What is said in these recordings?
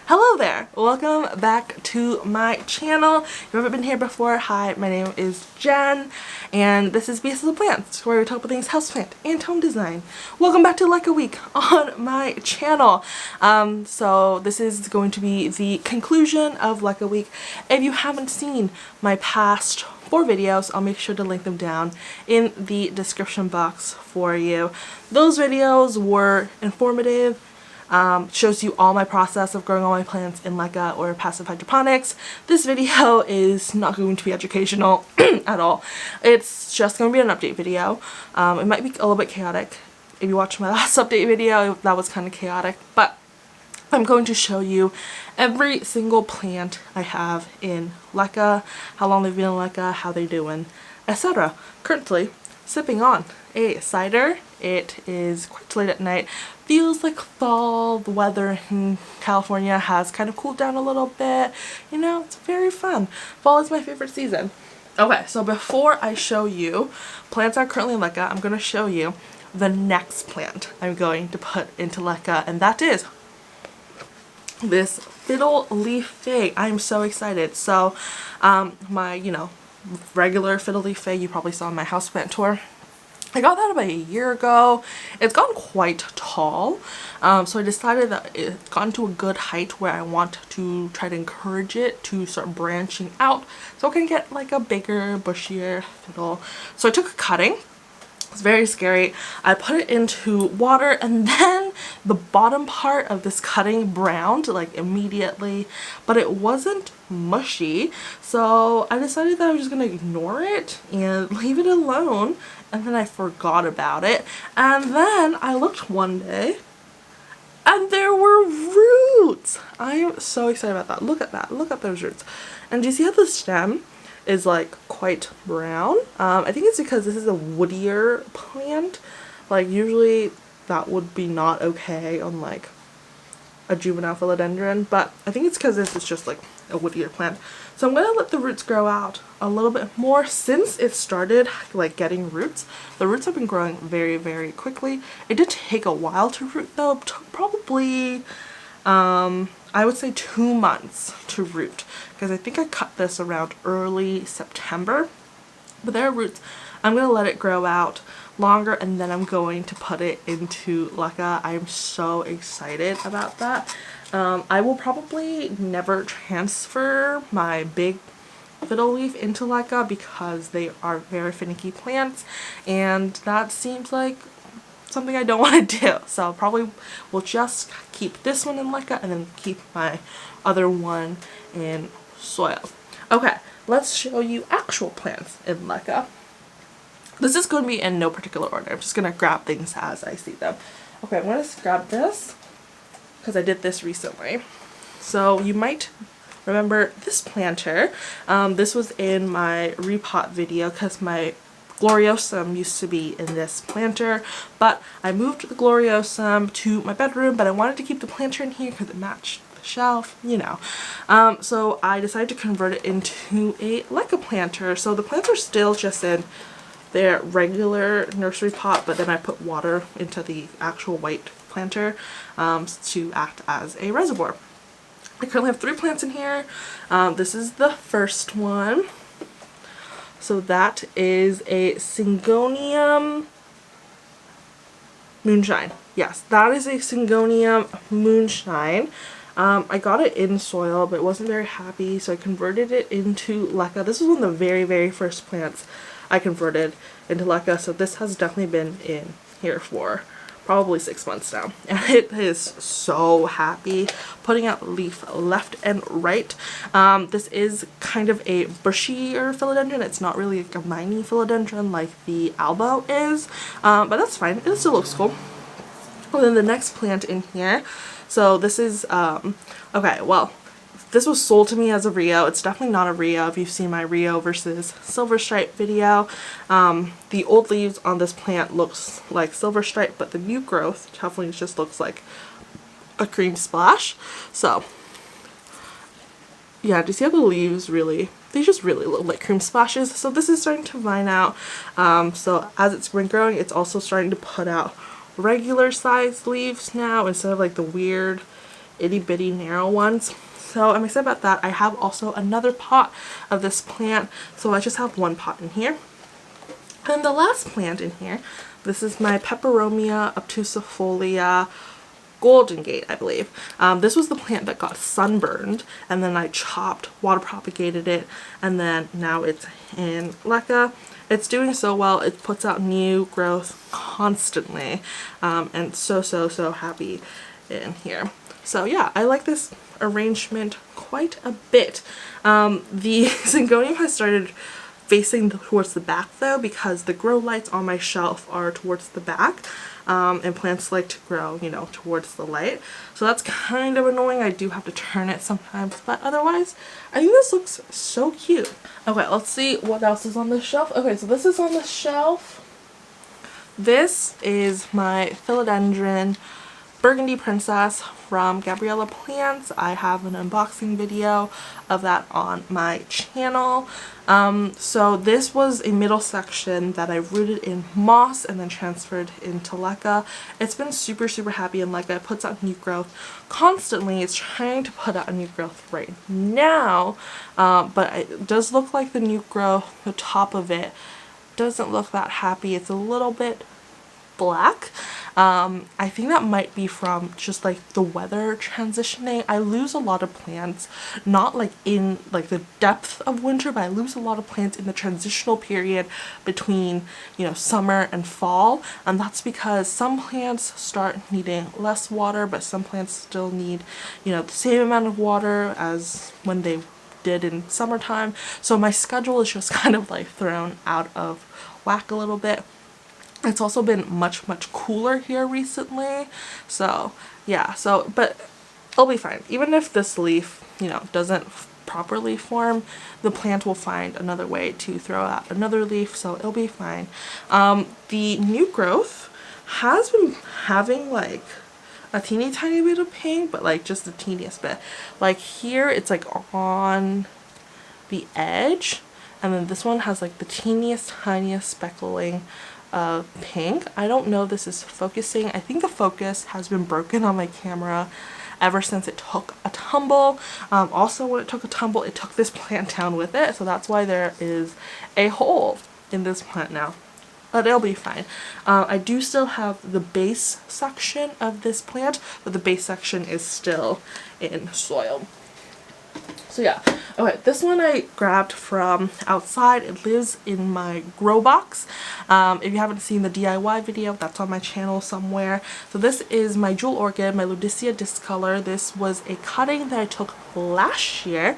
Hello there! Welcome back to my channel. If you haven't been here before, hi, my name is Jen, and this is Beasts of the Plants, where we talk about things houseplant and home design. Welcome back to LECA Week on my channel. So this is going to be the conclusion of LECA Week. If you haven't seen my past 4 videos, I'll make sure to link them down in the description box for you. Those videos were informative. Shows you all my process of growing all my plants in LECA or passive hydroponics. This video is not going to be educational at all. It's just going to be an update video. It might be a little bit chaotic. If you watched my last update video, that was kind of chaotic, but I'm going to show you every single plant I have in LECA, how long they've been in LECA, how they're doing, etc. Currently sipping on a cider. It is quite late at night. Feels like fall. The weather in California has kind of cooled down a little bit. You know, it's very fun. Fall is my favorite season. Okay, so before I show you plants that are currently in LECA, I'm going to show you the next plant I'm going to put into LECA, and that is this fiddle leaf fig. I'm so excited. So my, regular fiddle leaf fig you probably saw on my houseplant tour. I got that about a year ago. It's gotten quite tall, so I decided that it's gotten to a good height where I want to try to encourage it to start branching out so I can get like a bigger, bushier fiddle. So I took a cutting. It's very scary. I put it into water, and then the bottom part of this cutting browned like immediately, but it wasn't mushy, so I decided that I was just gonna ignore it and leave it alone, and then I forgot about it. And then I looked one day and there were roots. I'm so excited about that. Look at that. Look at those roots. And do you see how the stem is like quite brown? I think it's because this is a woodier plant. Like usually that would be not okay on like a juvenile philodendron, but I think it's because this is just like a woodier plant. So I'm gonna let the roots grow out a little bit more. Since it started like getting roots, the roots have been growing very, very quickly. It did take a while to root though. It took probably I would say 2 months to root, because I think I cut this around early September. But there are roots. I'm going to let it grow out longer, and then I'm going to put it into LECA. I'm so excited about that. I will probably never transfer my big fiddle leaf into LECA because they are very finicky plants, and that seems like something I don't want to do. So I'll probably will just keep this one in LECA and then keep my other one in soil. Okay, let's show you actual plants in LECA. This is going to be in no particular order. I'm just going to grab things as I see them. Okay, I'm going to grab this because I did this recently. So you might remember this planter. This was in my repot video because my Gloriosum used to be in this planter, but I moved the Gloriosum to my bedroom, but I wanted to keep the planter in here because it matched the shelf, you know. So I decided to convert it into a LECA planter. So the plants are still just in their regular nursery pot, but then I put water into the actual white planter to act as a reservoir. I currently have 3 plants in here. This is the first one. So that is a Syngonium Moonshine. Yes, that is a Syngonium Moonshine. I got it in soil, but it wasn't very happy, so I converted it into LECA. This was one of the very, very first plants I converted into LECA, so this has definitely been in here for probably 6 months now, and it is so happy, putting out leaf left and right. This is kind of a bushier philodendron. It's not really like a miney philodendron like the ALBO is, but that's fine. It still looks cool. And then the next plant in here, so this is okay, well, this was sold to me as a Rio. It's definitely not a Rio if you've seen my Rio versus Silver Stripe video. The old leaves on this plant looks like Silver Stripe, but the new growth definitely just looks like a cream splash. So yeah, do you see how the leaves really, they just really look like cream splashes? So this is starting to vine out. So as it's been growing, it's also starting to put out regular sized leaves now instead of like the weird itty bitty narrow ones. So I'm excited about that. I have also another pot of this plant, so I just have one pot in here. And the last plant in here, this is my Peperomia obtusifolia Golden Gate, I believe. This was the plant that got sunburned, and then I chopped, water propagated it, and then now it's in LECA. It's doing so well. It puts out new growth constantly, and so happy in here. So yeah, I like this arrangement quite a bit. The Syngonium has started facing towards the back though, because the grow lights on my shelf are towards the back, and plants like to grow, you know, towards the light. So that's kind of annoying. I do have to turn it sometimes, but otherwise I think this looks so cute. Okay, let's see what else is on the shelf. Okay, so this is on the shelf. This is my Philodendron Burgundy Princess from Gabriella Plants. I have an unboxing video of that on my channel. So this was a middle section that I rooted in moss and then transferred into LECA. It's been super happy in LECA. It puts out new growth constantly. It's trying to put out a new growth right now, but it does look like the new growth, the top of it, doesn't look that happy. It's a little bit black. I think that might be from just like the weather transitioning. I lose a lot of plants, not like in like the depth of winter, but I lose a lot of plants in the transitional period between, you know, summer and fall. And that's because some plants start needing less water, but some plants still need, you know, the same amount of water as when they did in summertime. So my schedule is just kind of like thrown out of whack a little bit. It's also been much cooler here recently, so yeah, but it'll be fine. Even if this leaf, you know, doesn't properly form, the plant will find another way to throw out another leaf, so it'll be fine. The new growth has been having like a teeny tiny bit of pink, but like just the teeniest bit. Like here it's like on the edge, and then this one has like the teeniest tiniest speckling of pink. I don't know if this is focusing. I think the focus has been broken on my camera ever since it took a tumble. Also when it took a tumble, it took this plant down with it, so that's why there is a hole in this plant now. But it'll be fine. I do still have the base section of this plant, but the base section is still in soil. So yeah, okay, this one I grabbed from outside. It lives in my grow box. If you haven't seen the DIY video, that's on my channel somewhere. So this is my jewel orchid, my LUDISCIA discolor. This was a cutting that I took last year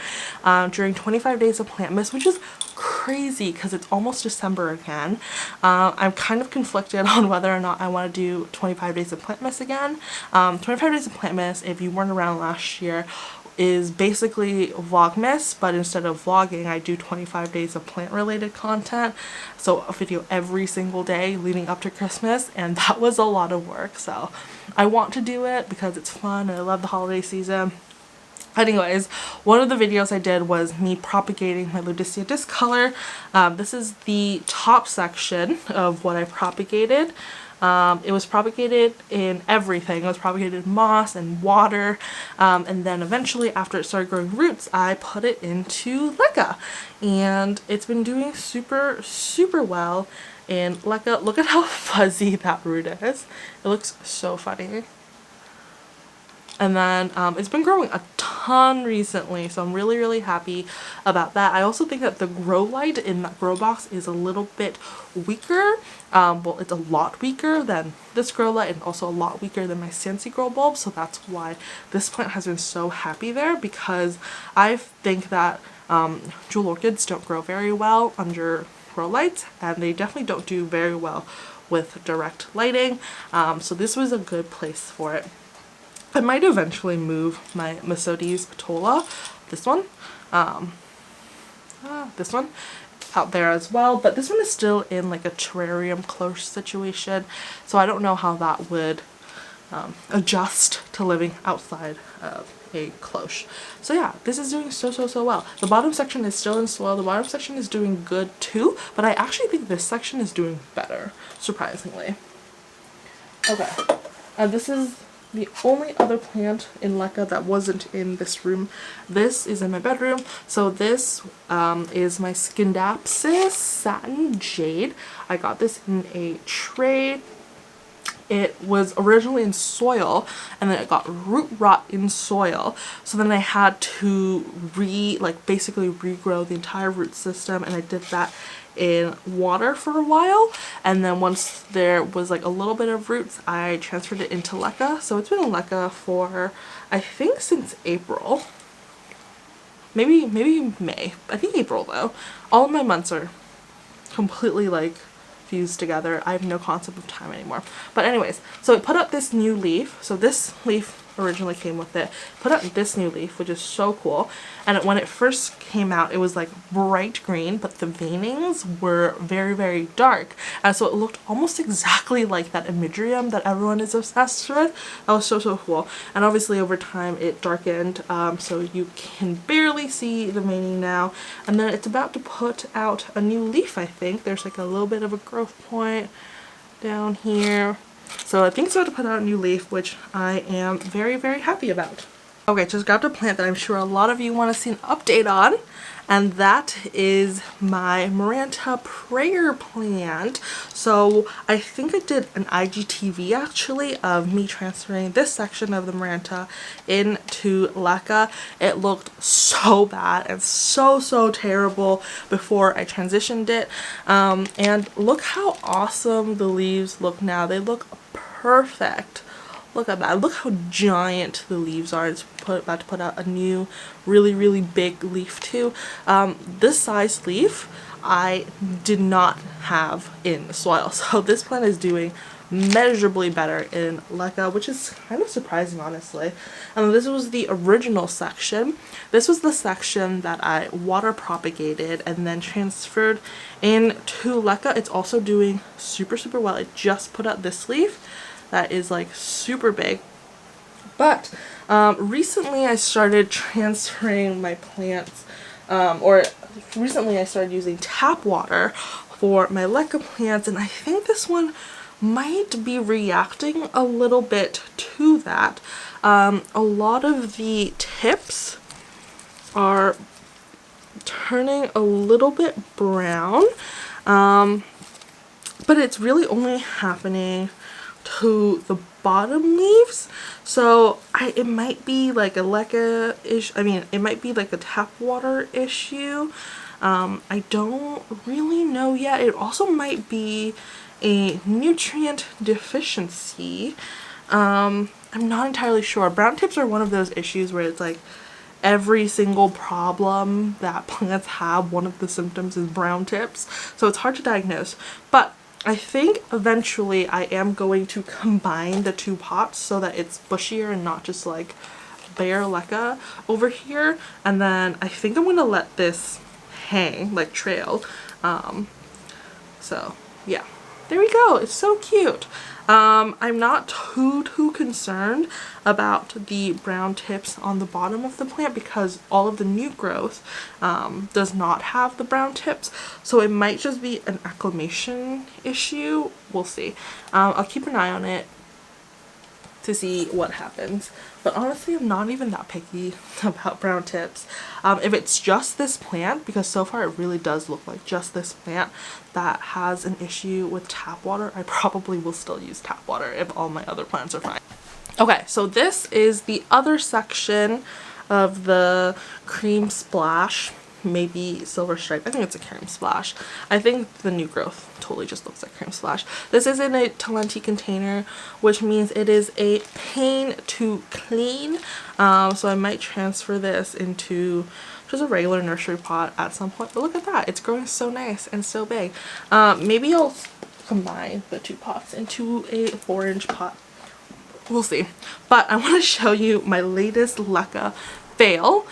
during 25 days of plant miss, which is crazy because it's almost December again. I'm kind of conflicted on whether or not I want to do 25 days of plant miss again. 25 days of plant miss, if you weren't around last year, is basically Vlogmas, but instead of vlogging, I do 25 days of plant related content, so a video every single day leading up to Christmas, and that was a lot of work. So I want to do it because it's fun and I love the holiday season. Anyways, one of the videos I did was me propagating my LUDISCIA discolor. This is the top section of what I propagated. It was propagated in everything. It was propagated in moss and water, and then eventually after it started growing roots, I put it into LECA, and it's been doing super well in LECA. Look at how fuzzy that root is. It looks so funny. And then it's been growing a ton recently, so I'm really happy about that. I also think that the grow light in that grow box is a little bit weaker. Well, it's a lot weaker than this grow light and also a lot weaker than my Scentsy grow bulb, so that's why this plant has been so happy there, because I think that jewel orchids don't grow very well under grow lights, and they definitely don't do very well with direct lighting, so this was a good place for it. I might eventually move my Mesotes petola, this one out there as well, but this one is still in like a terrarium cloche situation, so I don't know how that would adjust to living outside of a cloche. So yeah, this is doing so well. The bottom section is still in soil. The bottom section is doing good too, but I actually think this section is doing better, surprisingly. Okay, this is the only other plant in LECA that wasn't in this room. This is in my bedroom. So this is my SCINDAPSUS Satin Jade. I got this in a tray. It was originally in soil, and then it got root rot in soil. So then I had to basically regrow the entire root system, and I did that in water for a while. And then once there was like a little bit of roots, I transferred it into LECA. So it's been in LECA for, I think, since April. Maybe May. I think April though. All of my months are completely like fused together. I have no concept of time anymore. But anyways, so it put up this new leaf. So this leaf originally came with it. Put up this new leaf, which is so cool. And when it first came out, it was like bright green, but the veinings were very, very dark. And so it looked almost exactly like that Anthurium that everyone is obsessed with. That was so, so cool. And obviously over time it darkened, so you can barely see the veining now. And then it's about to put out a new leaf, I think. There's like a little bit of a growth point down here. So I think it's about to put out a new leaf, which I am very, very happy about. Okay, just grabbed a plant that I'm sure a lot of you want to see an update on, and that is my Maranta prayer plant. So I think I did an IGTV actually of me transferring this section of the Maranta into LECA. It looked so bad and so, so terrible before I transitioned it. And look how awesome the leaves look now. They look perfect. Look at that. Look how giant the leaves are. It's about to put out a new really, really big leaf too. This size leaf I did not have in the soil. So this plant is doing measurably better in LECA, which is kind of surprising, honestly. This was the original section. This was the section that I water propagated and then transferred into LECA. It's also doing super, super well. It just put out this leaf that is like super big. But recently I started transferring my plants, recently I started using tap water for my LECA plants, and I think this one might be reacting a little bit to that. A lot of the tips are turning a little bit brown, but it's really only happening to the bottom leaves. So it might be like a LECA issue. I mean, it might be like a tap water issue. I don't really know yet. It also might be a nutrient deficiency. I'm not entirely sure. Brown tips are one of those issues where it's like every single problem that plants have, one of the symptoms is brown tips. So it's hard to diagnose. But I think eventually I am going to combine the two pots so that it's bushier and not just like bare LECA over here. And then I think I'm going to let this hang, like trail. So yeah, there we go. It's so cute. I'm not too concerned about the brown tips on the bottom of the plant because all of the new growth does not have the brown tips, so it might just be an acclimation issue. We'll see. I'll keep an eye on it to see what happens, but honestly I'm not even that picky about brown tips. If it's just this plant, because so far it really does look like just this plant that has an issue with tap water, I probably will still use tap water if all my other plants are fine. Okay, so this is the other section of the cream splash, maybe silver stripe. I think it's a cream splash. I think the new growth totally just looks like cream splash. This is in a PLANTY container, which means it is a pain to clean. So I might transfer this into just a regular nursery pot at some point. But look at that, it's growing so nice and so big. Maybe I'll combine the two pots into a 4-inch pot. We'll see. But I want to show you my latest LECA fail.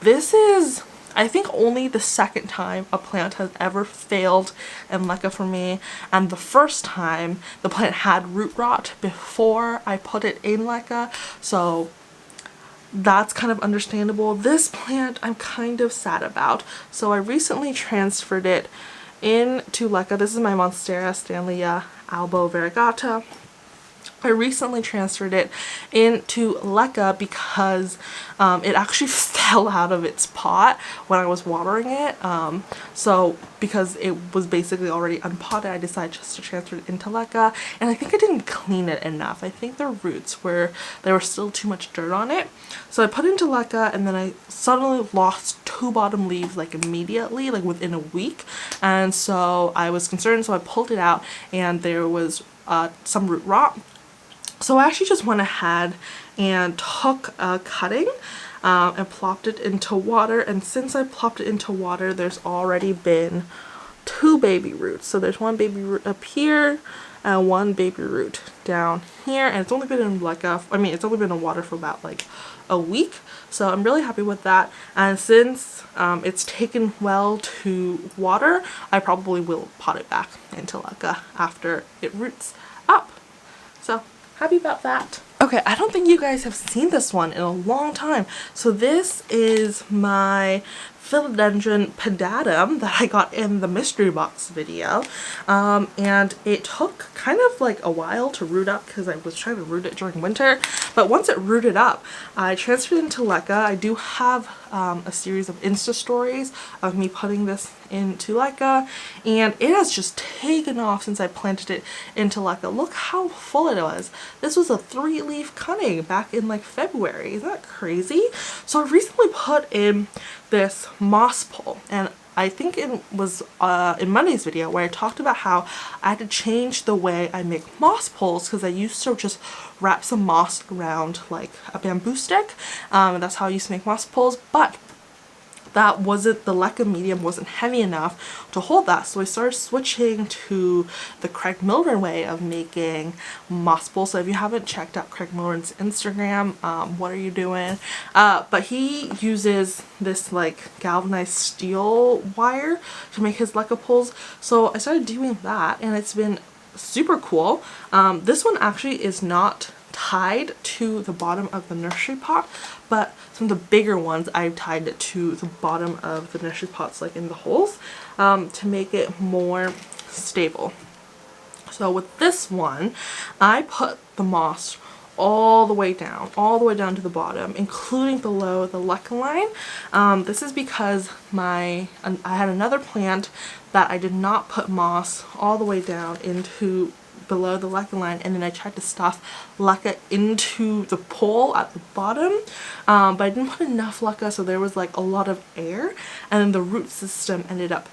This is, I think, only the second time a plant has ever failed in LECA for me, and the first time the plant had root rot before I put it in LECA, so that's kind of understandable. This plant I'm kind of sad about. So I recently transferred it into LECA. This is my MONSTERA, STANDLEYA, ALBO-VARIEGATA. I recently transferred it into LECA because it actually fell out of its pot when I was watering it. So because it was basically already unpotted, I decided just to transfer it into LECA, and I think I didn't clean it enough. I think the roots there were still too much dirt on it. So I put it into LECA, and then I suddenly lost 2 bottom leaves like immediately, like within a week, and so I was concerned, so I pulled it out and there was some root rot. So I actually just went ahead and took a cutting and plopped it into water, and since I plopped it into water, there's already been 2 baby roots. So there's 1 baby root up here and 1 baby root down here, and it's only been in it's only been in water for about like a week, so I'm really happy with that. And since it's taken well to water, I probably will pot it back into LECA after it roots up. So happy about that. Okay, I don't think you guys have seen this one in a long time. So this is my Philodendron pedatum that I got in the mystery box video, and it took kind of like a while to root up because I was trying to root it during winter, but once it rooted up, I transferred it into LECA. I do have a series of Insta stories of me putting this into LECA, and it has just taken off since I planted it into LECA. Look how full it was. This was a 3-leaf cutting back in like February. Isn't that crazy? So I recently put in this moss pole, and I think it was in Monday's video where I talked about how I had to change the way I make moss poles because I used to just wrap some moss around like a bamboo stick, and that's how I used to make moss poles, but the LECA medium wasn't heavy enough to hold that, so I started switching to the Craig Milren way of making moss poles. So if you haven't checked out Craig Milren's Instagram, what are you doing? But he uses this like galvanized steel wire to make his LECA poles, so I started doing that, and it's been super cool. This one actually is not tied to the bottom of the nursery pot, but some of the bigger ones I've tied it to the bottom of the nursery pots, like in the holes, to make it more stable. So with this one, I put the moss all the way down to the bottom, including below the LECA line. This is because I had another plant that I did not put moss all the way down into below the LECA line, and then I tried to stuff LECA into the pole at the bottom, but I didn't put enough LECA, so there was like a lot of air, and then the root system ended up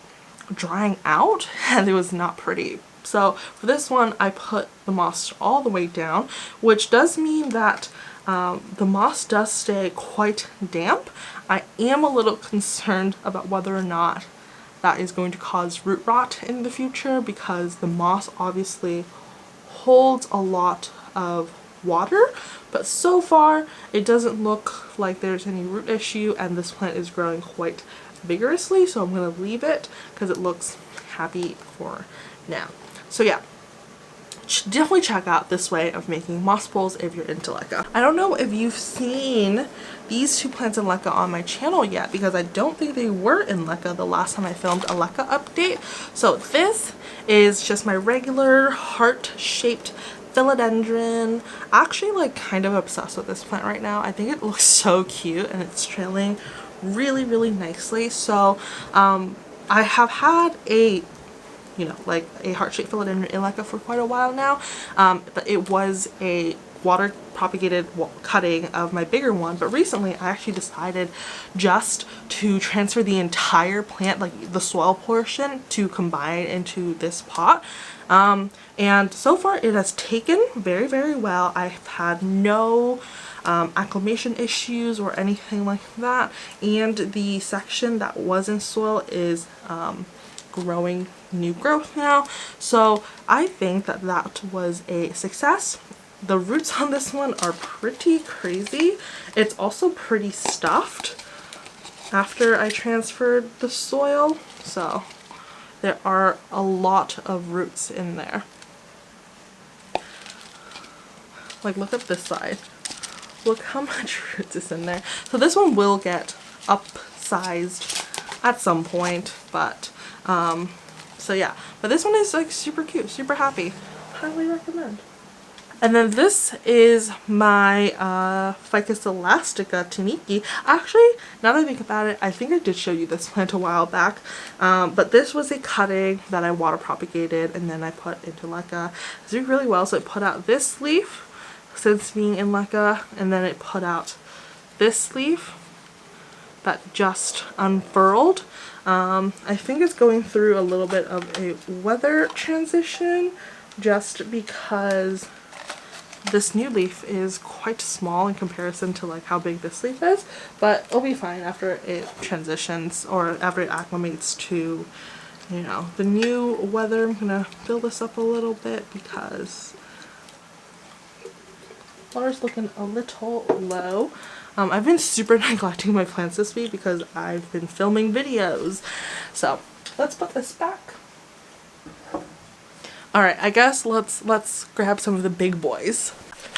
drying out, and it was not pretty. So for this one, I put the moss all the way down, which does mean that the moss does stay quite damp. I am a little concerned about whether or not that is going to cause root rot in the future, because the moss obviously holds a lot of water, but so far it doesn't look like there's any root issue, and this plant is growing quite vigorously, so I'm going to leave it because it looks happy for now. So yeah, definitely check out this way of making moss poles if you're into LECA. I don't know if you've seen these 2 plants in LECA on my channel yet, because I don't think they were in LECA the last time I filmed a LECA update. So this is just my regular heart-shaped philodendron. Actually, like, kind of obsessed with this plant right now. I think it looks so cute, and it's trailing really, really nicely. So I have had a like a heart-shaped philodendron in LECA for quite a while now, but it was a water propagated cutting of my bigger one, but recently I actually decided just to transfer the entire plant, like the soil portion, to combine into this pot, and so far it has taken very, very well. I've had no acclimation issues or anything like that, and the section that was in soil is growing new growth now, so I think that that was a success. The roots on this one are pretty crazy. It's also pretty stuffed after I transferred the soil, so there are a lot of roots in there. Like, look at this side. Look how much roots is in there. So this one will get upsized at some point, but so yeah, but this one is like super cute, super happy. Highly recommend. And then this is my Ficus elastica Taniki. Actually, now that I think about it, I think I did show you this plant a while back. But this was a cutting that I water propagated and then I put into LECA. It's doing really well. So it put out this leaf since being in LECA, and then it put out this leaf that just unfurled. I think it's going through a little bit of a weather transition just because this new leaf is quite small in comparison to like how big this leaf is, but it'll be fine after it transitions or after it acclimates to, you know, the new weather. I'm gonna fill this up a little bit because water's looking a little low. I've been super neglecting my plants this week because I've been filming videos. So let's put this back. Alright, I guess let's grab some of the big boys.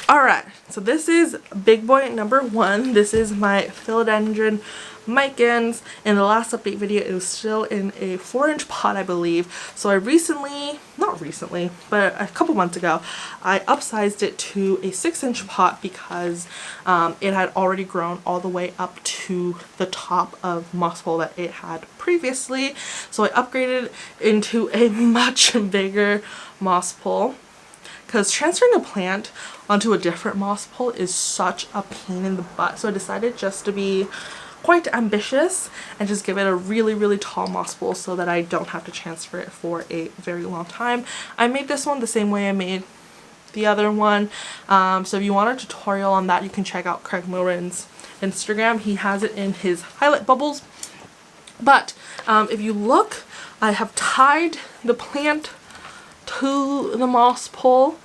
Alright, so this is big boy number 1. This is my Philodendron Micans. In the last update video, it was still in a 4-inch pot, I believe. So I not recently, but a couple months ago, I upsized it to a 6-inch pot because it had already grown all the way up to the top of moss pole that it had previously. So I upgraded into a much bigger moss pole, because transferring a plant onto a different moss pole is such a pain in the butt. So I decided just to be quite ambitious and just give it a really tall moss pole so that I don't have to transfer it for a very long time. I made this one the same way I made the other one. So if you want a tutorial on that, you can check out Craig Morin's Instagram. He has it in his highlight bubbles. But if you look, I have tied the plant to the moss pole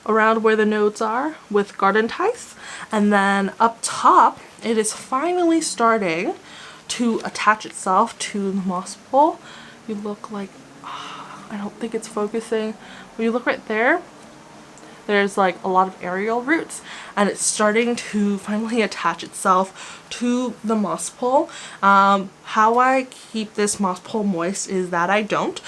around where the nodes are with garden ties, and then up top it is finally starting to attach itself to the moss pole. You look like, I don't think it's focusing. When you look right there, there's like a lot of aerial roots and it's starting to finally attach itself to the moss pole. How I keep this moss pole moist is that I don't.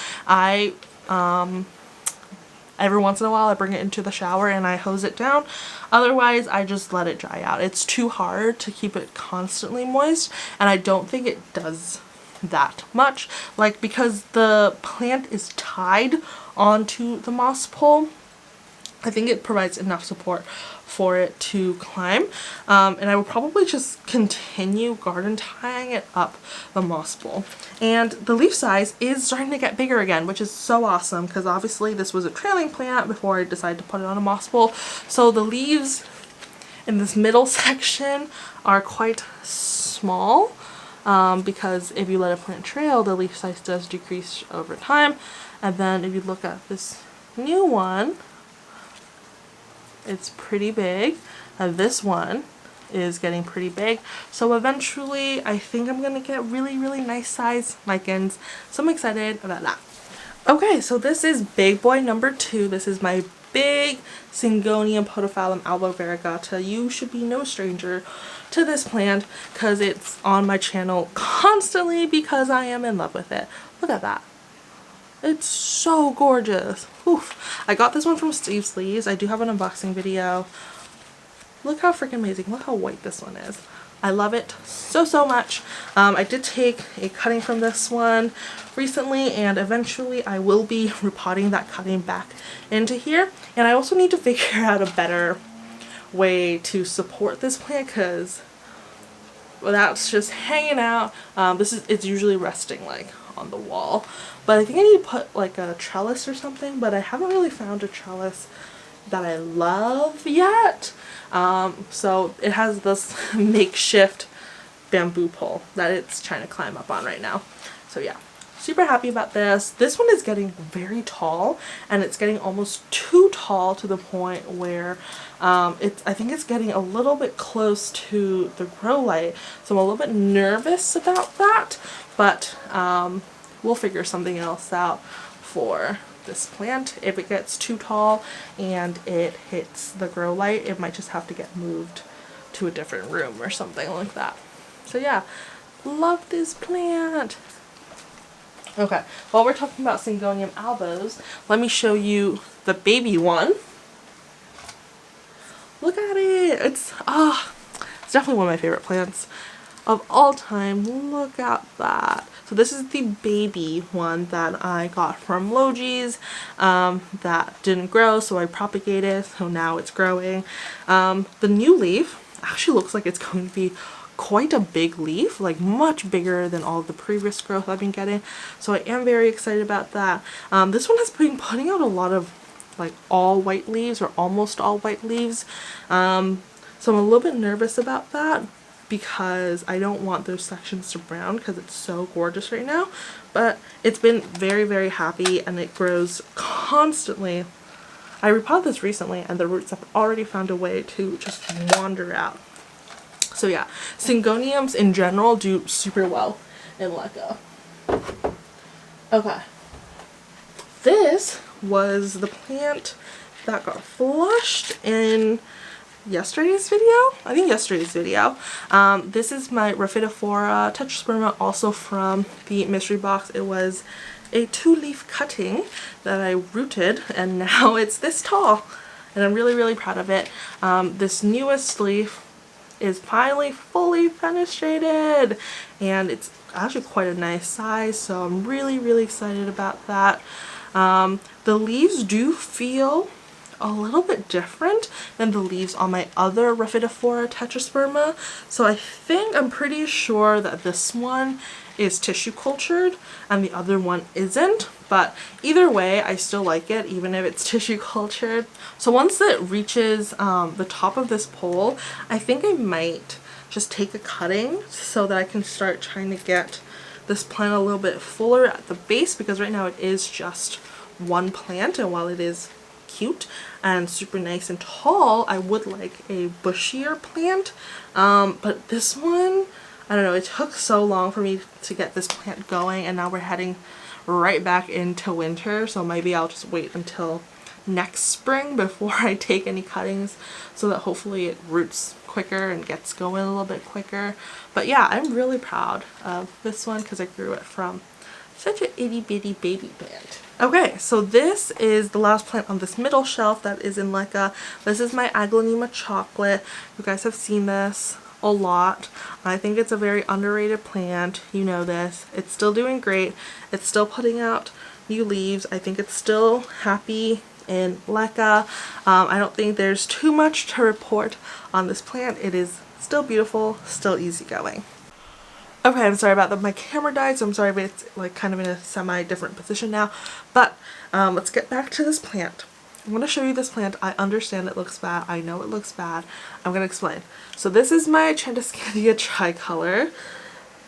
Every once in a while I bring it into the shower and I hose it down. Otherwise I just let it dry out. It's too hard to keep it constantly moist, and I don't think it does that much. Like, because the plant is tied onto the moss pole, I think it provides enough support for it to climb. And I will probably just continue garden tying it up the moss pole. And the leaf size is starting to get bigger again, which is so awesome because obviously this was a trailing plant before I decided to put it on a moss pole. So the leaves in this middle section are quite small because if you let a plant trail, the leaf size does decrease over time. And then if you look at this new one, it's pretty big, and this one is getting pretty big. So eventually I think I'm gonna get really nice size micans, so I'm excited about that. Okay, so this is big boy number 2. This is my big Syngonium podophyllum ALBO-VARIEGATA. You should be no stranger to this plant because it's on my channel constantly because I am in love with it. Look at that. It's so gorgeous. Oof. I got this one from Steve Sleeves. I do have an unboxing video. Look how freaking amazing. Look how white this one is. I love it so much. I did take a cutting from this one recently, and eventually I will be repotting that cutting back into here. And I also need to figure out a better way to support this plant because without just hanging out, it's usually resting like on the wall. But I think I need to put like a trellis or something, but I haven't really found a trellis that I love yet. So it has this makeshift bamboo pole that it's trying to climb up on right now. So yeah, super happy about this. This one is getting very tall, and it's getting almost too tall to the point where I think it's getting a little bit close to the grow light. So I'm a little bit nervous about that, but we'll figure something else out for this plant. If it gets too tall and it hits the grow light, it might just have to get moved to a different room or something like that. So yeah, love this plant. Okay, while we're talking about Syngonium albos, let me show you the baby one. Look at it. It's definitely one of my favorite plants of all time. Look at that. So this is the baby one that I got from Logi's that didn't grow, so I propagated, so now it's growing. The new leaf actually looks like it's going to be quite a big leaf, like much bigger than all of the previous growth I've been getting, so I am very excited about that. This one has been putting out a lot of like all white leaves or almost all white leaves, so I'm a little bit nervous about that because I don't want those sections to brown because it's so gorgeous right now. But it's been very happy and it grows constantly. I repotted this recently and the roots have already found a way to just wander out. So yeah, Syngoniums in general do super well in LECA. Okay. This was the plant that got flushed in yesterday's video. I think yesterday's video. This is my Rhaphidophora tetrasperma, also from the mystery box. It was a 2-leaf cutting that I rooted and now it's this tall and I'm really proud of it. This newest leaf is finally fully fenestrated and it's actually quite a nice size, so I'm really excited about that. The leaves do feel a little bit different than the leaves on my other Rhaphidophora tetrasperma, so I'm pretty sure that this one is tissue cultured and the other one isn't, but either way I still like it even if it's tissue cultured. So once it reaches the top of this pole, I think I might just take a cutting so that I can start trying to get this plant a little bit fuller at the base, because right now it is just one plant, and while it is cute and super nice and tall, I would like a bushier plant. But this one, I don't know, it took so long for me to get this plant going and now we're heading right back into winter, so maybe I'll just wait until next spring before I take any cuttings so that hopefully it roots quicker and gets going a little bit quicker. But yeah, I'm really proud of this one because I grew it from such an itty bitty baby plant. Okay, so this is the last plant on this middle shelf that is in LECA. This is my Aglaonema chocolate. You guys have seen this a lot. I think it's a very underrated plant. You know this. It's still doing great. It's still putting out new leaves. I think it's still happy in LECA. I don't think there's too much to report on this plant. It is still beautiful, still easygoing. Okay, I'm sorry about that. My camera died, so I'm sorry, but it's like kind of in a semi-different position now. But let's get back to this plant. I'm going to show you this plant. I understand it looks bad. I know it looks bad. I'm going to explain. So this is my Chantiscandia tricolor.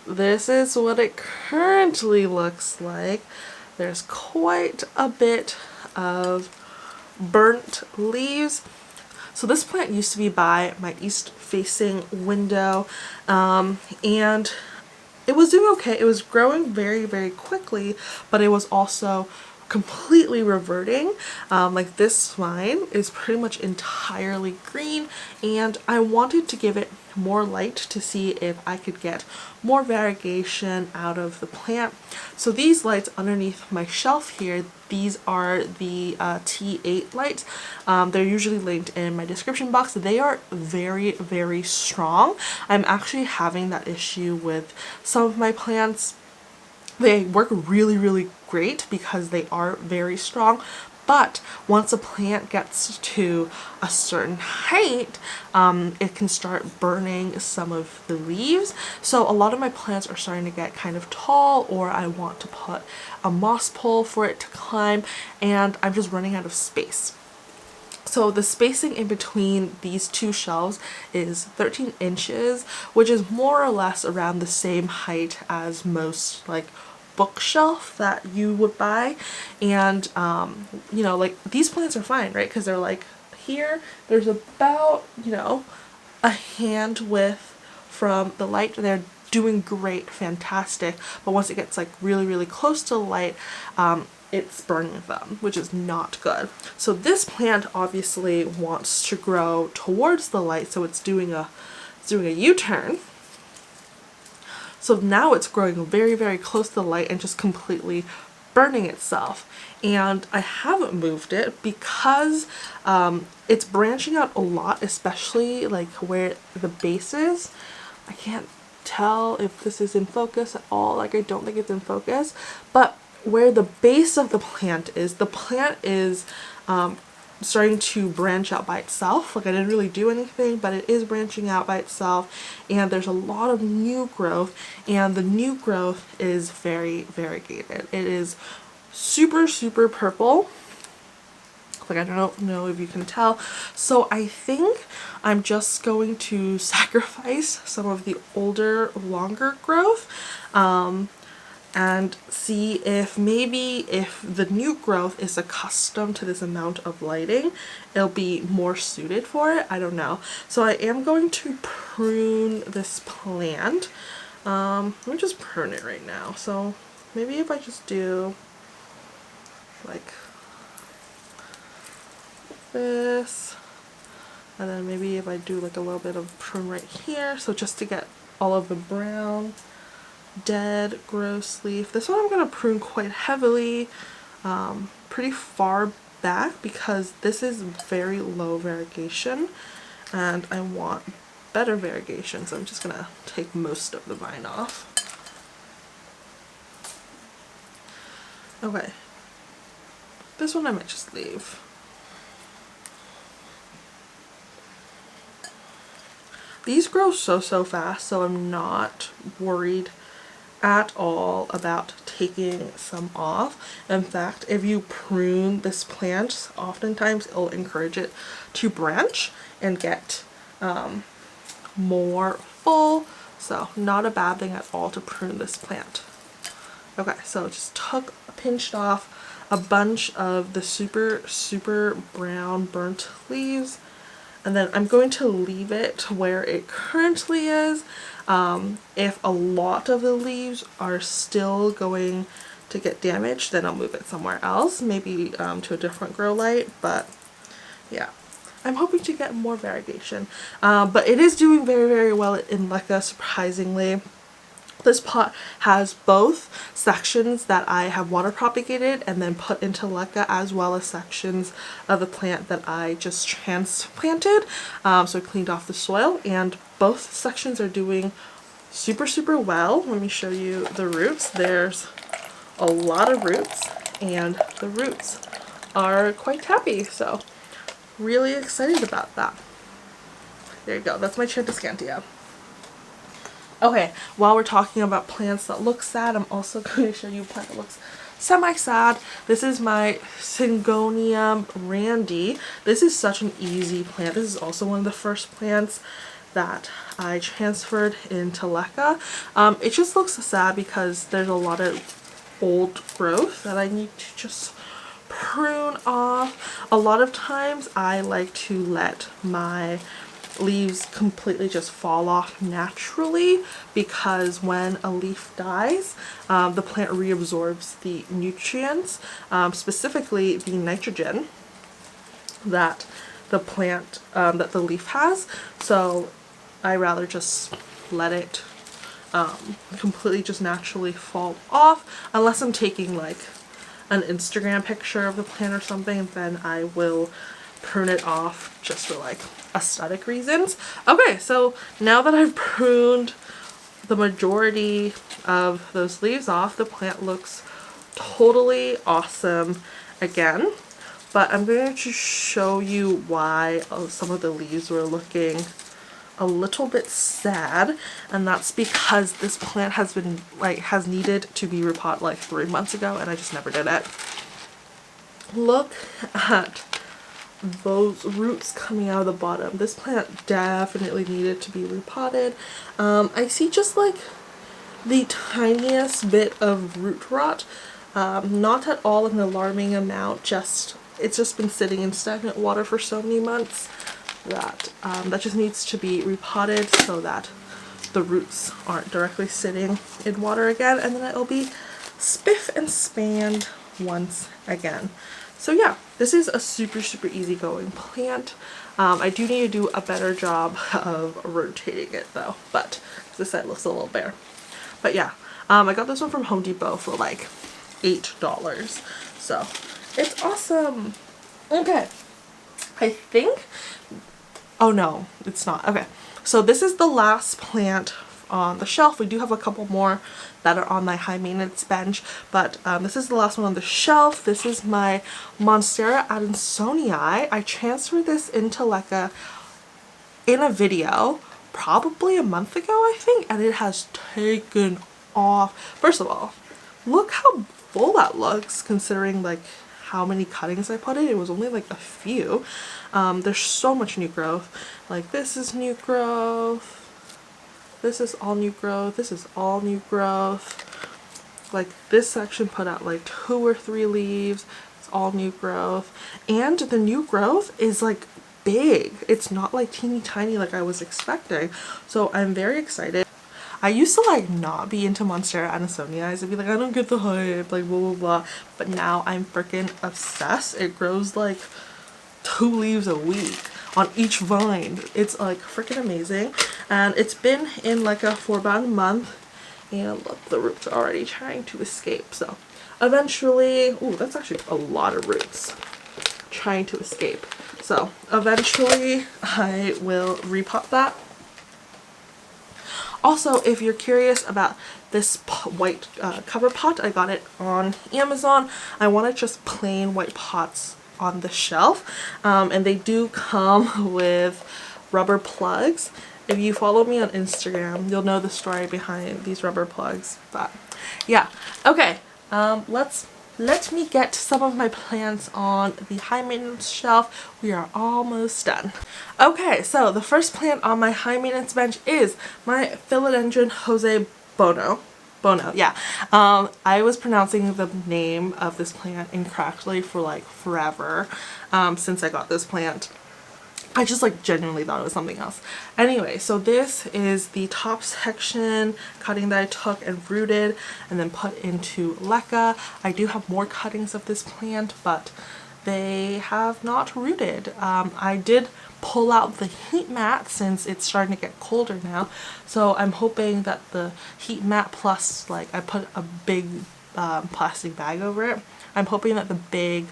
This is what it currently looks like. There's quite a bit of burnt leaves. So this plant used to be by my east-facing window, and it was doing okay. It was growing very quickly, but it was also completely reverting. Like this vine is pretty much entirely green, and I wanted to give it more light to see if I could get more variegation out of the plant. So these lights underneath my shelf here, these are the T8 lights. They're usually linked in my description box. They are very strong. I'm actually having that issue with some of my plants. They work really great because they are very strong, but once a plant gets to a certain height, it can start burning some of the leaves. So a lot of my plants are starting to get kind of tall, or I want to put a moss pole for it to climb, and I'm just running out of space. So the spacing in between these two shelves is 13 inches, which is more or less around the same height as most like bookshelf that you would buy. And you know, like these plants are fine, right? Because they're like here, there's about, you know, a hand width from the light. They're doing great, fantastic, but once it gets like really close to the light, it's burning them, which is not good. So this plant obviously wants to grow towards the light, so it's doing a U-turn. So now it's growing very close to the light and just completely burning itself. And I haven't moved it because it's branching out a lot, especially like where the base is. I can't tell if this is in focus at all. Like, I don't think it's in focus, but where the base of the plant is starting to branch out by itself. Like, I didn't really do anything, but it is branching out by itself, and there's a lot of new growth, and the new growth is very variegated. It is super, super purple. Like, I don't know if you can tell. So I think I'm just going to sacrifice some of the older, longer growth, and see if maybe if the new growth is accustomed to this amount of lighting, it'll be more suited for it. I don't know. So I am going to prune this plant. Let me just prune it right now. So maybe if I just do like this, and then maybe if I do like a little bit of prune right here, so just to get all of the brown dead gross leaf. This one I'm going to prune quite heavily, pretty far back, because this is very low variegation and I want better variegation, so I'm just going to take most of the vine off. Okay, this one I might just leave. These grow so fast, so I'm not worried at all about taking some off. In fact, if you prune this plant, oftentimes it'll encourage it to branch and get more full, so not a bad thing at all to prune this plant. Okay, so just pinched off a bunch of the super brown burnt leaves, and then I'm going to leave it where it currently is. If a lot of the leaves are still going to get damaged, then I'll move it somewhere else, maybe to a different grow light. But yeah, I'm hoping to get more variegation. But it is doing very well in LECA, surprisingly. This pot has both sections that I have water propagated and then put into LECA, as well as sections of the plant that I just transplanted. So I cleaned off the soil, and both sections are doing super well. Let me show you the roots. There's a lot of roots, and the roots are quite happy, so really excited about that. There you go, that's my Chatty. Okay, while we're talking about plants that look sad, I'm also going to show you a plant that looks semi-sad. This is my Syngonium Randy. This is such an easy plant. This is also one of the first plants that I transferred into LECA. It just looks sad because there's a lot of old growth that I need to just prune off. A lot of times I like to let my leaves completely just fall off naturally, because when a leaf dies, the plant reabsorbs the nutrients, specifically the nitrogen that the plant, that the leaf has. So I rather just let it completely just naturally fall off, unless I'm taking like an Instagram picture of the plant or something, then I will prune it off just for like aesthetic reasons. Okay, so now that I've pruned the majority of those leaves off, the plant looks totally awesome again. But I'm going to show you why some of the leaves were looking a little bit sad, and that's because this plant has needed to be repotted like 3 months ago, and I just never did it. Look at those roots coming out of the bottom. This plant definitely needed to be repotted. I see just like the tiniest bit of root rot, not at all an alarming amount, it's just been sitting in stagnant water for so many months that that just needs to be repotted so that the roots aren't directly sitting in water again, and then it'll be spiff and spanned once again. So yeah, this is a super easygoing plant. I do need to do a better job of rotating it though, but this side looks a little bare. But yeah, I got this one from Home Depot for like $8. So it's awesome. Okay, I think, oh no, it's not. Okay, so this is the last plant on the shelf. We do have a couple more that are on my high maintenance bench, but this is the last one on the shelf. This is my Monstera Adansonii. I transferred this into LECA in a video probably a month ago, I think, and it has taken off. First of all, look how full that looks considering like how many cuttings I put in. It was only like a few. There's so much new growth. Like this is new growth. This is all new growth. This is all new growth. Like this section put out like 2 or 3 leaves. It's all new growth. And the new growth is like big. It's not like teeny tiny like I was expecting. So I'm very excited. I used to like not be into Monstera Adansonii. I'd be like, I don't get the hype, like blah blah blah. But now I'm freaking obsessed. It grows like 2 leaves a week on each vine. It's like freaking amazing. And it's been in LECA for about a month. And look, the roots are already trying to escape. So eventually, ooh, that's actually a lot of roots trying to escape. So eventually I will repot that. Also, if you're curious about this white cover pot, I got it on Amazon. I wanted just plain white pots on the shelf, and they do come with rubber plugs. If you follow me on Instagram, you'll know the story behind these rubber plugs. But yeah, okay, let me get some of my plants on the high maintenance shelf. We are almost done. Okay, so the first plant on my high maintenance bench is my Philodendron Jose Bono. Bono, yeah. I was pronouncing the name of this plant incorrectly for like forever since I got this plant. I just like genuinely thought it was something else. Anyway, so this is the top section cutting that I took and rooted and then put into LECA. I do have more cuttings of this plant, but they have not rooted. I did pull out the heat mat since it's starting to get colder now. So I'm hoping that the heat mat plus like I put a big plastic bag over it. I'm hoping that the big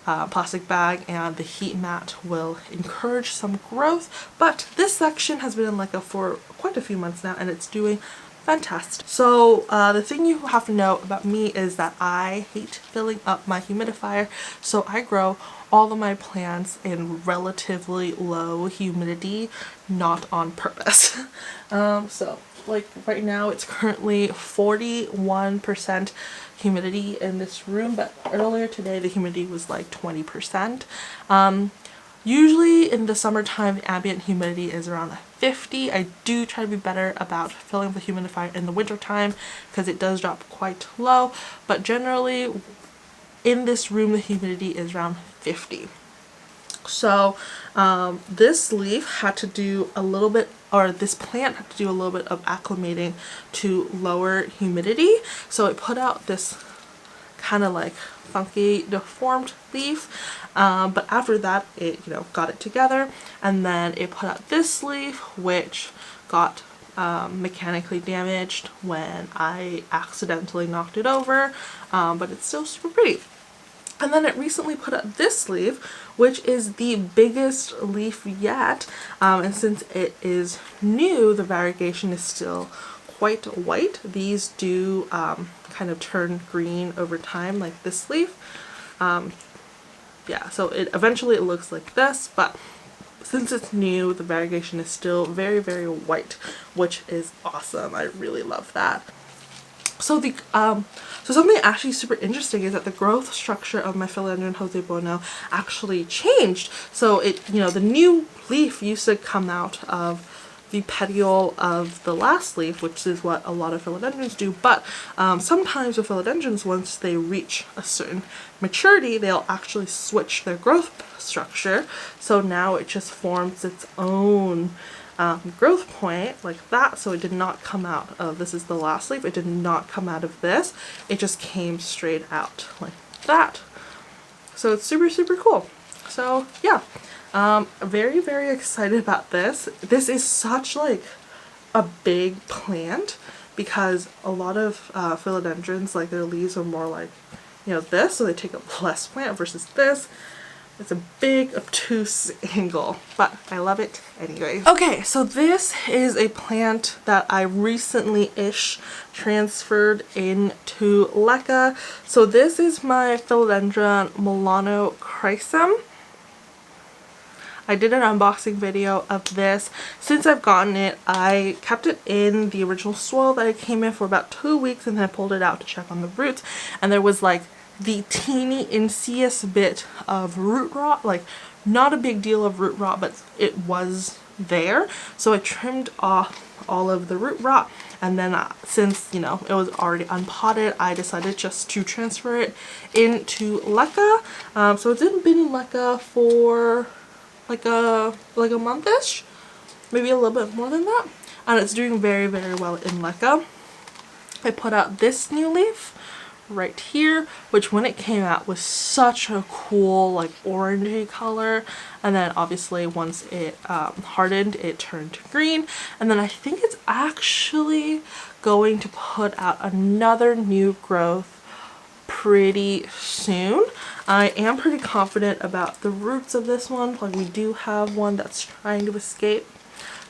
plastic bag and the heat mat will encourage some growth, but this section has been in LECA for quite a few months now and it's doing fantastic. So the thing you have to know about me is that I hate filling up my humidifier, so I grow all of my plants in relatively low humidity, not on purpose. So like right now it's currently 41% humidity in this room, but earlier today the humidity was like 20%. Usually in the summertime the ambient humidity is around 50. I do try to be better about filling the humidifier in the wintertime because it does drop quite low, but generally in this room the humidity is around 50. So this leaf had to do a little bit, or this plant had to do a little bit of acclimating to lower humidity. So it put out this kind of like funky deformed leaf, but after that it, you know, got it together, and then it put out this leaf which got mechanically damaged when I accidentally knocked it over, but it's still super pretty. And then it recently put out this leaf, which is the biggest leaf yet, and since it is new, the variegation is still quite white. These do kind of turn green over time, like this leaf. Yeah, so eventually it looks like this, but since it's new, the variegation is still very, very white, which is awesome. I really love that. So the so something actually super interesting is that the growth structure of my Philodendron Jose Bono actually changed. So it, you know, the new leaf used to come out of the petiole of the last leaf, which is what a lot of philodendrons do, but sometimes with philodendrons, once they reach a certain maturity, they'll actually switch their growth structure. So now it just forms its own growth point like that. So it did not come out of, this is the last leaf, it did not come out of this, it just came straight out like that. So it's super, super cool. So yeah, very, very excited about this. This is such like a big plant because a lot of philodendrons, like their leaves are more like, you know, this, so they take up less plant versus this. It's a big obtuse angle, but I love it anyway. Okay, so this is a plant that I recently-ish transferred into LECA. So this is my Philodendron MELANOCHRYSUM. I did an unboxing video of this. Since I've gotten it, I kept it in the original soil that it came in for about 2 weeks, and then I pulled it out to check on the roots, and there was like the teeny insidious bit of root rot, like not a big deal of root rot, but it was there. So I trimmed off all of the root rot, and then since, you know, it was already unpotted, I decided just to transfer it into LECA. So it's been in LECA for like a month-ish, maybe a little bit more than that, and it's doing very, very well in LECA. I put out this new leaf right here, which when it came out was such a cool like orangey color, and then obviously once it hardened, it turned green, and then I think it's actually going to put out another new growth pretty soon. I am pretty confident about the roots of this one. Like, we do have one that's trying to escape,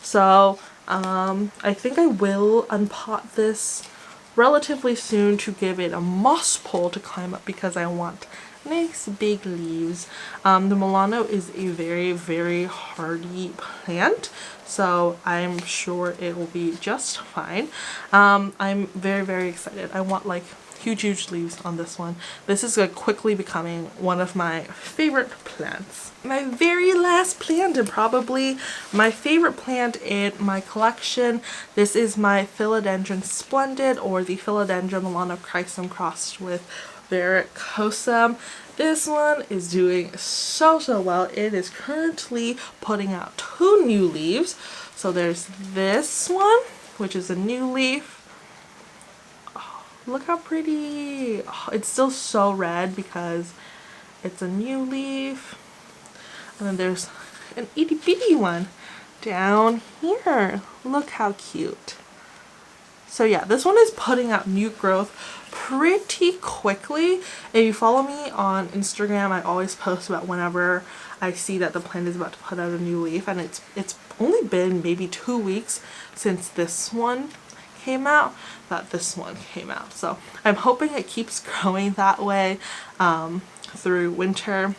so I think I will unpot this relatively soon to give it a moss pole to climb up, because I want nice big leaves. The Milano is a very, very hardy plant, so I'm sure it will be just fine. I'm very, very excited. I want like huge leaves on this one. This is quickly becoming one of my favorite plants. My very last plant, and probably my favorite plant in my collection, this is my Philodendron Splendid, or the Philodendron MELANOCHRYSUM crossed with VERICOSUM. This one is doing so well. It is currently putting out 2 new leaves. So there's this one, which is a new leaf. Look how pretty. Oh, it's still so red because it's a new leaf. And then there's an itty bitty one down here. Look how cute. So yeah, this one is putting out new growth pretty quickly. If you follow me on Instagram, I always post about whenever I see that the plant is about to put out a new leaf, and it's only been maybe 2 weeks since this one came out that this one came out. So I'm hoping it keeps growing that way through winter.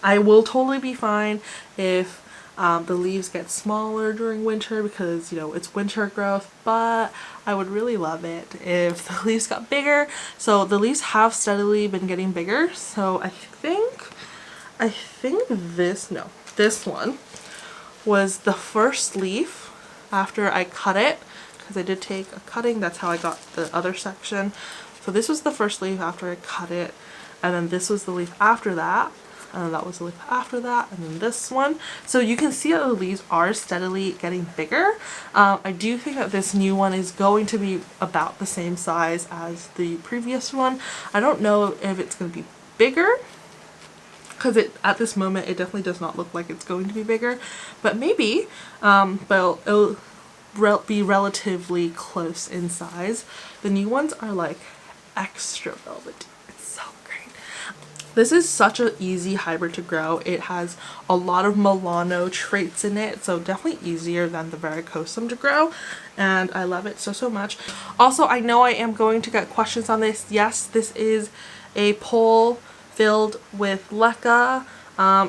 I will totally be fine if the leaves get smaller during winter, because, you know, it's winter growth, but I would really love it if the leaves got bigger. So the leaves have steadily been getting bigger, so I think this one was the first leaf after I cut it, because I did take a cutting. That's how I got the other section. So this was the first leaf after I cut it, and then this was the leaf after that, and that was the leaf after that, and then this one. So you can see that the leaves are steadily getting bigger. I do think that this new one is going to be about the same size as the previous one. I don't know if it's going to be bigger, because at this moment it definitely does not look like it's going to be bigger, but maybe. But it'll be relatively close in size. The new ones are like extra velvety. It's so great. This is such an easy hybrid to grow. It has a lot of Milano traits in it, so definitely easier than the VERICOSUM to grow, and I love it so much. Also, I know I am going to get questions on this. Yes, this is a pole filled with LECA.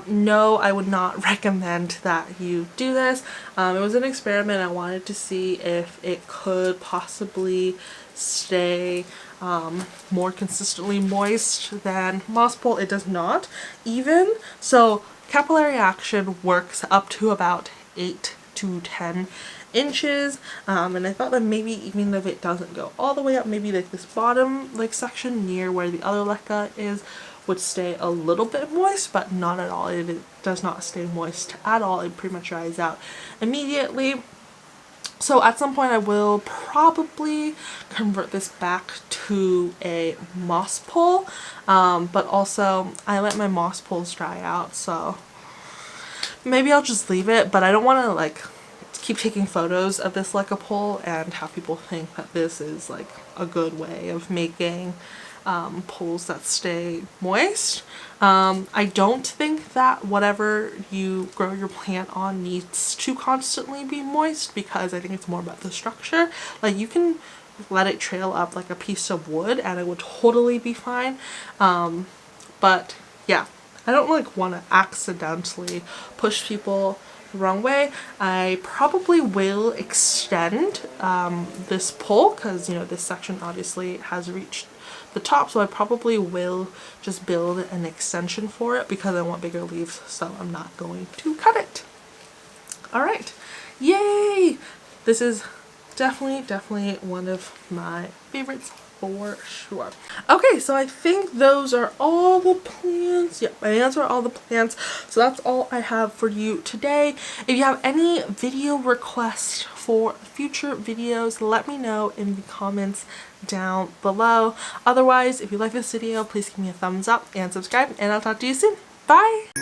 No, I would not recommend that you do this. It was an experiment. I wanted to see if it could possibly stay more consistently moist than moss pole. It does not even. So capillary action works up to about 8 to 10 inches, and I thought that maybe even if it doesn't go all the way up, maybe like this bottom like section near where the other LECA is would stay a little bit moist, but not at all. It does not stay moist at all. It pretty much dries out immediately. So at some point I will probably convert this back to a moss pole, but also I let my moss poles dry out, so maybe I'll just leave it, but I don't want to like keep taking photos of this LECA pole and have people think that this is like a good way of making poles that stay moist. I don't think that whatever you grow your plant on needs to constantly be moist, because I think it's more about the structure. Like, you can let it trail up like a piece of wood and it would totally be fine. But yeah, I don't like want to accidentally push people the wrong way. I probably will extend this pole, because, you know, this section obviously has reached the top, so I probably will just build an extension for it because I want bigger leaves, so I'm not going to cut it. Alright, yay! This is definitely one of my favorites for sure. Okay, so I think those are all the plants. Yeah, my hands are all the plants. So that's all I have for you today. If you have any video requests for future videos, let me know in the comments down below. Otherwise, if you like this video, please give me a thumbs up and subscribe, and I'll talk to you soon. Bye!